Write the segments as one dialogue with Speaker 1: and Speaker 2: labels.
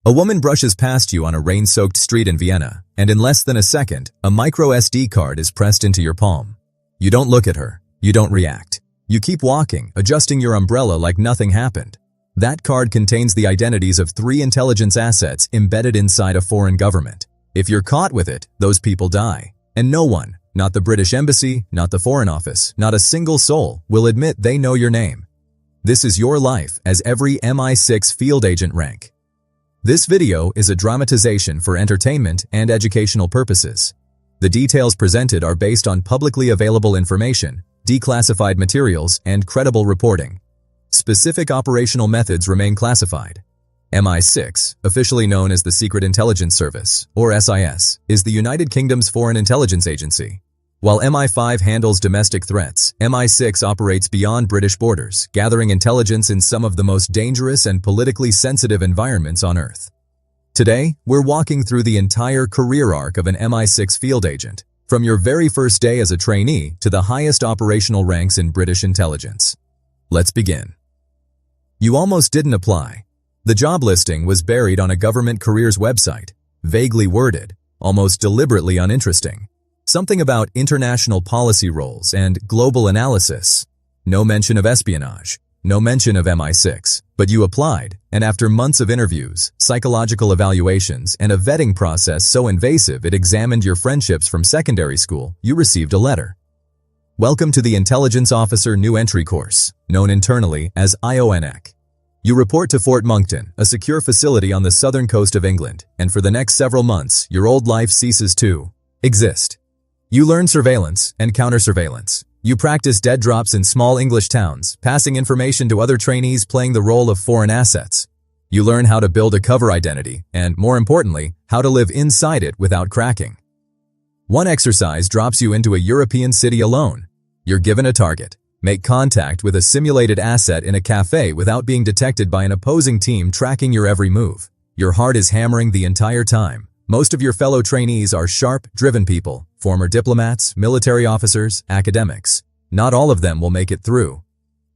Speaker 1: A woman brushes past you on a rain-soaked street in Vienna, and in less than a second, a micro SD card is pressed into your palm. You don't look at her. You don't react. You keep walking, adjusting your umbrella like nothing happened. That card contains the identities of 3 intelligence assets embedded inside a foreign government. If you're caught with it, those people die. And no one, not the British Embassy, not the Foreign Office, not a single soul, will admit they know your name. This is your life as every MI6 field agent rank. This video is a dramatization for entertainment and educational purposes. The details presented are based on publicly available information, declassified materials, and credible reporting. Specific operational methods remain classified. MI6, officially known as the Secret Intelligence Service, or SIS, is the United Kingdom's foreign intelligence agency. While MI5 handles domestic threats, MI6 operates beyond British borders, gathering intelligence in some of the most dangerous and politically sensitive environments on Earth. Today, we're walking through the entire career arc of an MI6 field agent, from your very first day as a trainee to the highest operational ranks in British intelligence. Let's begin. You almost didn't apply. The job listing was buried on a government careers website, vaguely worded, almost deliberately uninteresting. Something about international policy roles and global analysis. No mention of espionage, no mention of MI6, but you applied, and after months of interviews, psychological evaluations, and a vetting process so invasive it examined your friendships from secondary school, you received a letter. Welcome to the Intelligence Officer New Entry course, known internally as IONEC. You report to Fort Monkton, a secure facility on the southern coast of England, and for the next several months, your old life ceases to exist. You learn surveillance and counter-surveillance. You practice dead drops in small English towns, passing information to other trainees playing the role of foreign assets. You learn how to build a cover identity and, more importantly, how to live inside it without cracking. One exercise drops you into a European city alone. You're given a target. Make contact with a simulated asset in a cafe without being detected by an opposing team tracking your every move. Your heart is hammering the entire time. Most of your fellow trainees are sharp, driven people, former diplomats, military officers, academics. Not all of them will make it through.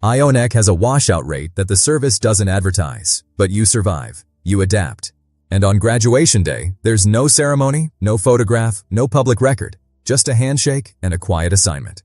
Speaker 1: IONEC has a washout rate that the service doesn't advertise, but you survive. You adapt. And on graduation day, there's no ceremony, no photograph, no public record, just a handshake and a quiet assignment.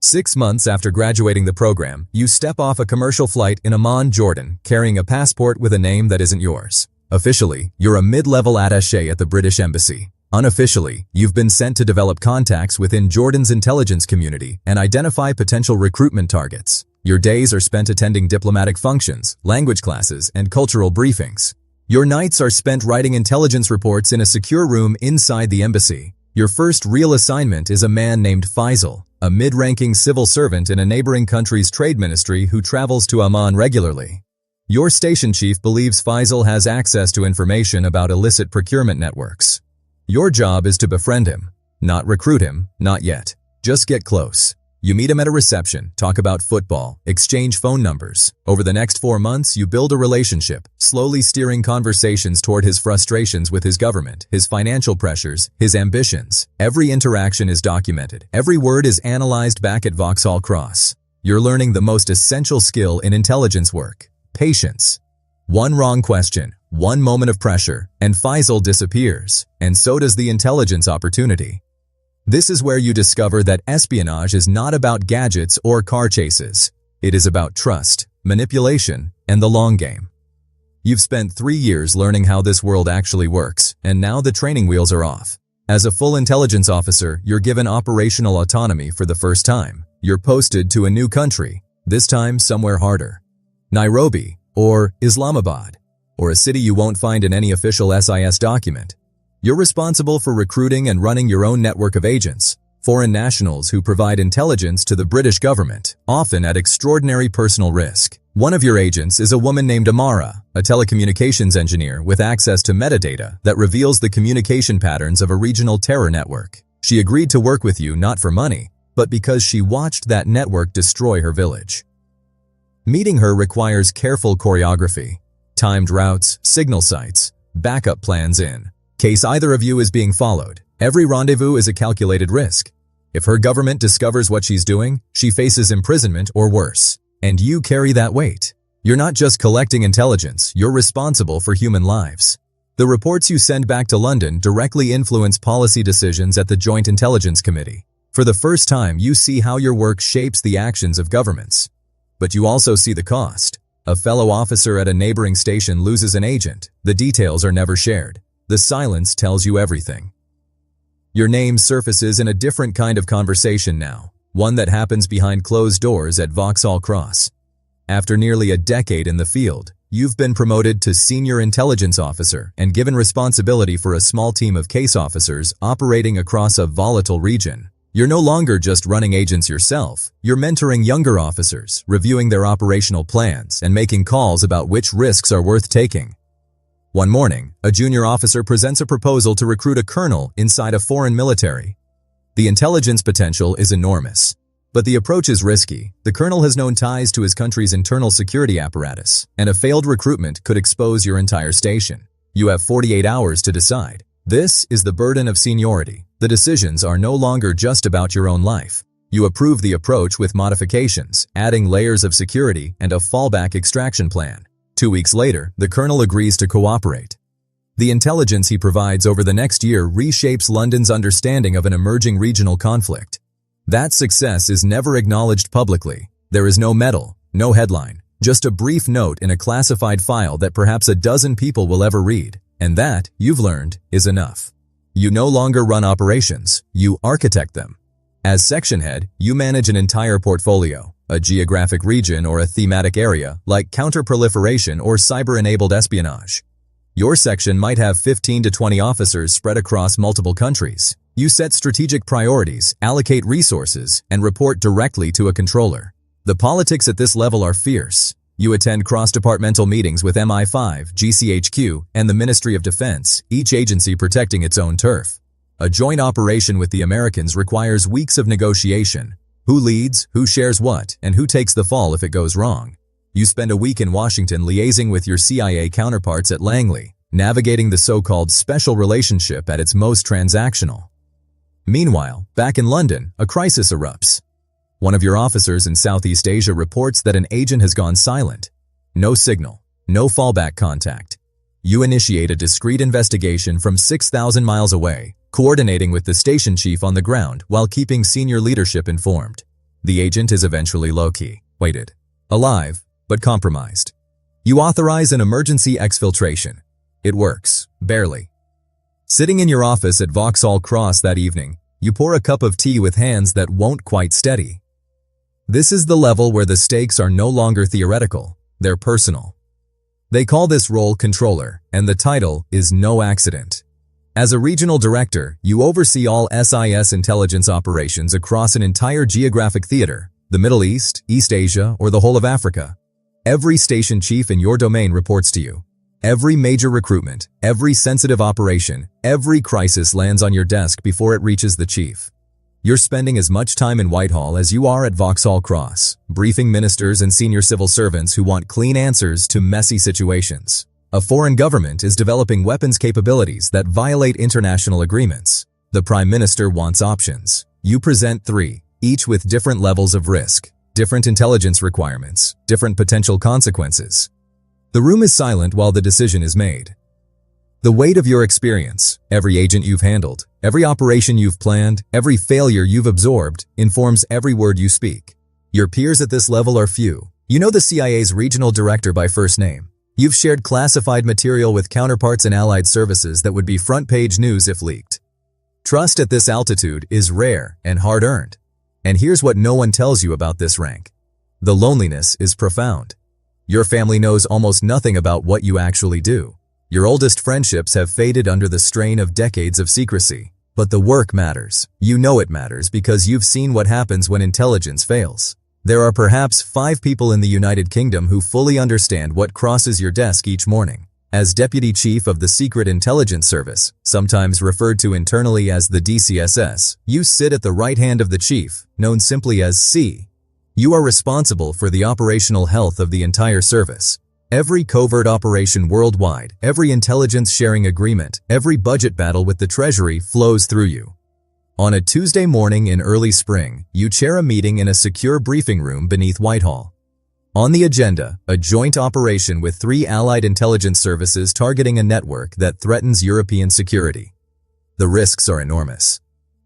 Speaker 1: 6 months after graduating the program, you step off a commercial flight in Amman, Jordan, carrying a passport with a name that isn't yours. Officially, you're a mid-level attaché at the British Embassy. Unofficially, you've been sent to develop contacts within Jordan's intelligence community and identify potential recruitment targets. Your days are spent attending diplomatic functions, language classes, and cultural briefings. Your nights are spent writing intelligence reports in a secure room inside the embassy. Your first real assignment is a man named Faisal, a mid-ranking civil servant in a neighboring country's trade ministry who travels to Amman regularly. Your station chief believes Faisal has access to information about illicit procurement networks. Your job is to befriend him, not recruit him, not yet. Just get close. You meet him at a reception, talk about football, exchange phone numbers. Over the next 4 months, you build a relationship, slowly steering conversations toward his frustrations with his government, his financial pressures, his ambitions. Every interaction is documented. Every word is analyzed back at Vauxhall Cross. You're learning the most essential skill in intelligence work: patience. One wrong question, one moment of pressure, and Faisal disappears, and so does the intelligence opportunity. This is where you discover that espionage is not about gadgets or car chases. It is about trust, manipulation, and the long game. You've spent 3 years learning how this world actually works, and now the training wheels are off. As a full intelligence officer, you're given operational autonomy for the first time. You're posted to a new country, this time somewhere harder. Nairobi, or Islamabad, or a city you won't find in any official SIS document. You're responsible for recruiting and running your own network of agents, foreign nationals who provide intelligence to the British government, often at extraordinary personal risk. One of your agents is a woman named Amara, a telecommunications engineer with access to metadata that reveals the communication patterns of a regional terror network. She agreed to work with you not for money, but because she watched that network destroy her village. Meeting her requires careful choreography, timed routes, signal sites, backup plans in case either of you is being followed. Every rendezvous is a calculated risk. If her government discovers what she's doing, she faces imprisonment or worse. And you carry that weight. You're not just collecting intelligence, you're responsible for human lives. The reports you send back to London directly influence policy decisions at the Joint Intelligence Committee. For the first time, you see how your work shapes the actions of governments. But you also see the cost. A fellow officer at a neighboring station loses an agent. The details are never shared. The silence tells you everything. Your name surfaces in a different kind of conversation now, one that happens behind closed doors at Vauxhall Cross. After nearly a decade in the field, you've been promoted to senior intelligence officer and given responsibility for a small team of case officers operating across a volatile region. You're no longer just running agents yourself. You're mentoring younger officers, reviewing their operational plans, and making calls about which risks are worth taking. One morning, a junior officer presents a proposal to recruit a colonel inside a foreign military. The intelligence potential is enormous, but the approach is risky. The colonel has known ties to his country's internal security apparatus, and a failed recruitment could expose your entire station. You have 48 hours to decide. This is the burden of seniority. The decisions are no longer just about your own life. You approve the approach with modifications, adding layers of security and a fallback extraction plan. 2 weeks later, the colonel agrees to cooperate. The intelligence he provides over the next year reshapes London's understanding of an emerging regional conflict. That success is never acknowledged publicly. There is no medal, no headline, just a brief note in a classified file that perhaps a dozen people will ever read. And that, you've learned, is enough. You no longer run operations, you architect them. As section head, you manage an entire portfolio, a geographic region or a thematic area like counter-proliferation or cyber-enabled espionage. Your section might have 15 to 20 officers spread across multiple countries. You set strategic priorities, allocate resources, and report directly to a controller. The politics at this level are fierce. You attend cross-departmental meetings with MI6, GCHQ, and the Ministry of Defense, each agency protecting its own turf. A joint operation with the Americans requires weeks of negotiation. Who leads, who shares what, and who takes the fall if it goes wrong. You spend a week in Washington liaising with your CIA counterparts at Langley, navigating the so-called special relationship at its most transactional. Meanwhile, back in London, a crisis erupts. One of your officers in Southeast Asia reports that an agent has gone silent. No signal, no fallback contact. You initiate a discreet investigation from 6,000 miles away, coordinating with the station chief on the ground while keeping senior leadership informed. The agent is eventually low-key, weighted, alive, but compromised. You authorize an emergency exfiltration. It works, barely. Sitting in your office at Vauxhall Cross that evening, you pour a cup of tea with hands that won't quite steady. This is the level where the stakes are no longer theoretical, they're personal. They call this role controller, and the title is no accident. As a regional director, you oversee all SIS intelligence operations across an entire geographic theater, the Middle East, East Asia, or the whole of Africa. Every station chief in your domain reports to you. Every major recruitment, every sensitive operation, every crisis lands on your desk before it reaches the chief. You're spending as much time in Whitehall as you are at Vauxhall Cross, briefing ministers and senior civil servants who want clean answers to messy situations. A foreign government is developing weapons capabilities that violate international agreements. The Prime Minister wants options. You present 3, each with different levels of risk, different intelligence requirements, different potential consequences. The room is silent while the decision is made. The weight of your experience, every agent you've handled, every operation you've planned, every failure you've absorbed, informs every word you speak. Your peers at this level are few. You know the CIA's regional director by first name. You've shared classified material with counterparts in allied services that would be front-page news if leaked. Trust at this altitude is rare and hard-earned. And here's what no one tells you about this rank. The loneliness is profound. Your family knows almost nothing about what you actually do. Your oldest friendships have faded under the strain of decades of secrecy. But the work matters. You know it matters because you've seen what happens when intelligence fails. There are perhaps 5 people in the United Kingdom who fully understand what crosses your desk each morning. As Deputy Chief of the Secret Intelligence Service, sometimes referred to internally as the DCSS, you sit at the right hand of the Chief, known simply as C. You are responsible for the operational health of the entire service. Every covert operation worldwide, every intelligence sharing agreement, every budget battle with the Treasury flows through you. On a Tuesday morning in early spring, you chair a meeting in a secure briefing room beneath Whitehall. On the agenda, a joint operation with 3 allied intelligence services targeting a network that threatens European security. The risks are enormous.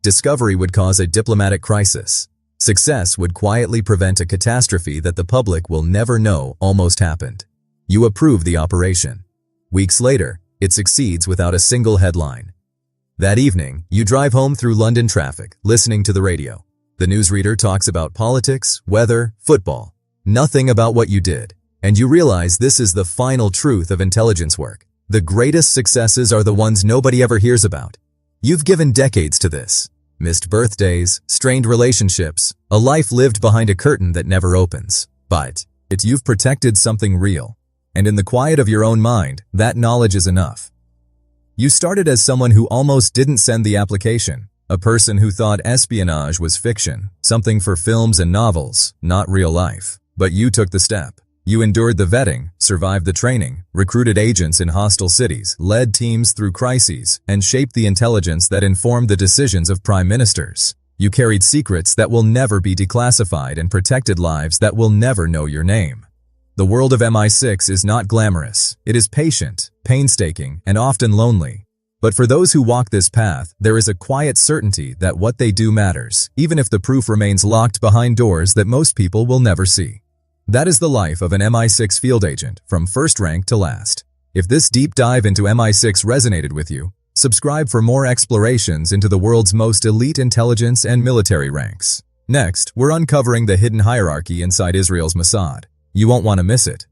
Speaker 1: Discovery would cause a diplomatic crisis. Success would quietly prevent a catastrophe that the public will never know almost happened. You approve the operation. Weeks later, it succeeds without a single headline. That evening, you drive home through London traffic, listening to the radio. The newsreader talks about politics, weather, football. Nothing about what you did. And you realize this is the final truth of intelligence work. The greatest successes are the ones nobody ever hears about. You've given decades to this. Missed birthdays, strained relationships, a life lived behind a curtain that never opens. But you've protected something real. And in the quiet of your own mind, that knowledge is enough. You started as someone who almost didn't send the application, a person who thought espionage was fiction, something for films and novels, not real life. But you took the step. You endured the vetting, survived the training, recruited agents in hostile cities, led teams through crises, and shaped the intelligence that informed the decisions of prime ministers. You carried secrets that will never be declassified and protected lives that will never know your name. The world of MI6 is not glamorous. It is patient, painstaking, and often lonely. But for those who walk this path, there is a quiet certainty that what they do matters, even if the proof remains locked behind doors that most people will never see. That is the life of an MI6 field agent, from first rank to last. If this deep dive into MI6 resonated with you, subscribe for more explorations into the world's most elite intelligence and military ranks. Next, we're uncovering the hidden hierarchy inside Israel's Mossad. You won't want to miss it.